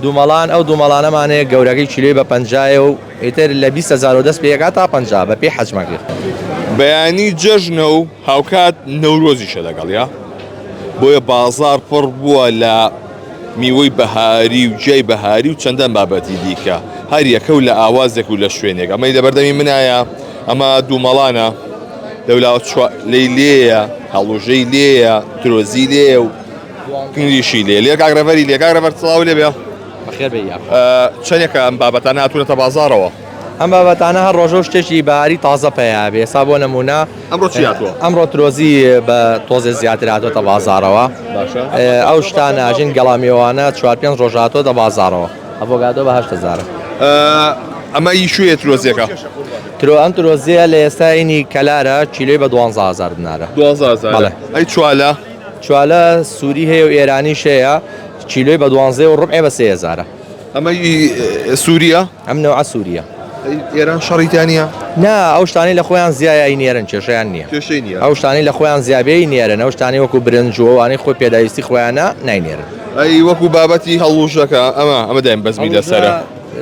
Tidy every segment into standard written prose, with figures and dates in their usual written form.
دوومەڵان ئەو دوومەڵانەمانەیە گەورەکەی کیلۆی بە 50 و ئیتر لە 20,000 دەست پێکات تا 50 بە پێی حەجمەکە. بەیانی جەژنە و هاوکات نەورۆزیشە لەگەڵ یا بۆیە بازار پڕ بووە لە میوەی بەهاری و جێی بەهاری و چەندەن بابەتی دیکە هەر یەکە و لە ئاوازێک و لە شوێنێک ئەمەی لەبەردەمی منایە ئەمە دوومەڵانە لەولاوە لی لێیە هەڵوژەی لێیە ترۆزی لێ و کنگلیشی لێ کاگرەڤەری لێ کاگرەڤەر سڵاو لێ بێ بەخێر بێ چەندێکە ئەم بابەتانە هاتوونەتە بازارەوە ئەم بابەتانە هەر ڕۆژە و شتێکی بەهاری تازە پێیا بێ ئێستا بۆ نمونە ئەمڕۆ چی هاتووە؟ ئەمڕۆ ترۆزی بە تۆزێ زیاتر هاتوۆتە بازارەوە ئەو شتانە ئاژین گەڵامیێوانە 4-5 ڕۆژ هاتوۆتە بازارەوە ئەڤۆکادۆ بە 8,000. ئەمە ئیشویە ترۆزیەکە ئەم ترۆزیە لە ئێستا ئینی کەلارە کیلۆی بە 12,000 دینارە. 12,000 ئەی چوالە؟ چوالە سووری هەیە و ئێرانیش هەیە کیلۆی بە 12 و ڕبعێ بە 3,000. ئەمە سووریە؟ ئەم نەوعە سووریە. ئێران شەڕیتانە؟ نا ئەو شتانی لە خۆیان زیای نێرن کێشەیان نییە. کێشەی نییە. ئەو شتانی لە خۆیان زیابەی نێرن ئەو شتانی وەکو برنجۆوانی خۆی پێداویستی خۆیانە ناینێرن. ئەی وەکو بابەتی هەڵوژەکە ئەمە دایم بەزمی لەسەرە.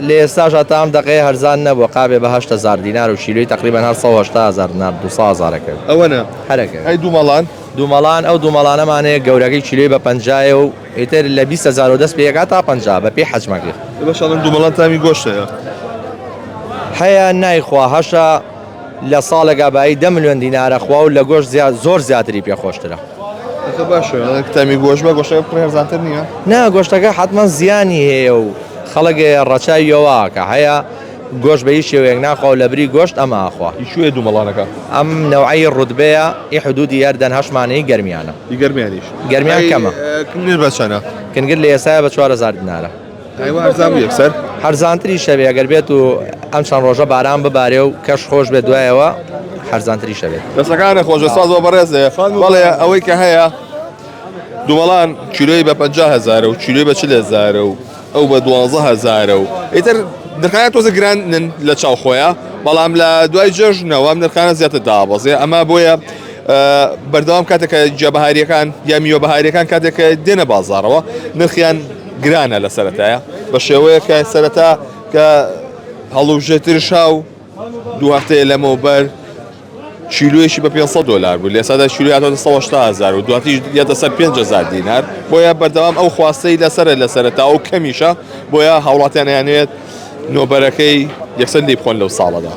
لە ئێستاژە تام دقەیە هەرزان نەبووە قابێ بە 8,000 دینار و کیلۆی تقریبان هەر 180,000 دینار 200,000 کرد. ئەوەنە هەرەکە. ئەی دوومەڵان؟ دوومەڵان ئەو دوومەڵانەمانەیە گەورەکەی کیلۆی بە 50 و ئیتر لە 20,000 دەست پێکات تا 50 بە پێی حەجمەکە. بەشڵن دوومەڵان تامی گۆشتەیە. هەیە نایخوا هەشە لە ساڵێکا بایی 10 ملیۆن دینارە خوا و لە گۆشت زۆر زیاتری پێخۆشترە. باشە تامی گۆشت بە گۆشتەکە پڕ هەرزانتر نییە؟ نا گۆشتەکە حتمما زیانی هەیە و خەڵک ڕەچاویەوە کە هەیە گۆشت بە هیچ شێوەیەک ناخوا و لە بری گۆشت ئەمە ئاخوا. ئیشوێ دوومەڵانەکە؟ ئەم نەوعی ڕوتبەیە ئی حدودی یاردەن هەشمانەی گەرمیانە. گەرمیانیش؟ گەرمیان کەمە. کنگر بە چەنە؟ کنگر لە ئێستاە بە 4,000 دینارە. ئەیوە هەرزان یەکسەر؟ هەرزانتری شەوێ ئەگەر بێت و ئەم چەند ڕۆژە باران ببارێ و کەش خۆش بێت دوایەوە هەرزانتری شەوێت. دەستەکانە خۆشە سازەوە بەڕێزێ بەڵێ ئەوەی کە هەیە دوومەڵان کیلۆی بە 50,000 و کیلۆی بە 40,000 و ئەو بە 12,000 و ئیتر نرخانە تۆزە گرانن لە چاوخۆیە بەڵام لە دوای جێژنەوە ئەم نرخانە زیاتر دابەزێ ئەمە بۆیە بەردەوام کاتێکە جێبەهاریەکان یا میوە بەهاریەکان کاتێکە دێنە بازارەوە نرخیان گرانە لە سەرەتایە بە شێوەیە کە سەرەتا کە هەڵوژێترشا و دوو هەفتەیە لەمەوبەر کیلۆیەکی بە 500 دلار بوو لە سادا کیلۆی هاتۆتە 180,000 و دواتیش دێتە سەر 5,000 دینار بۆیە بەردەوام ئەو خواستەی لە سەرەتا ئەو کەمیشە بۆیە هاوڵاتیان یانێت نۆبەرەکەی یەکسەر لێ بخۆن لەو ساڵەدا.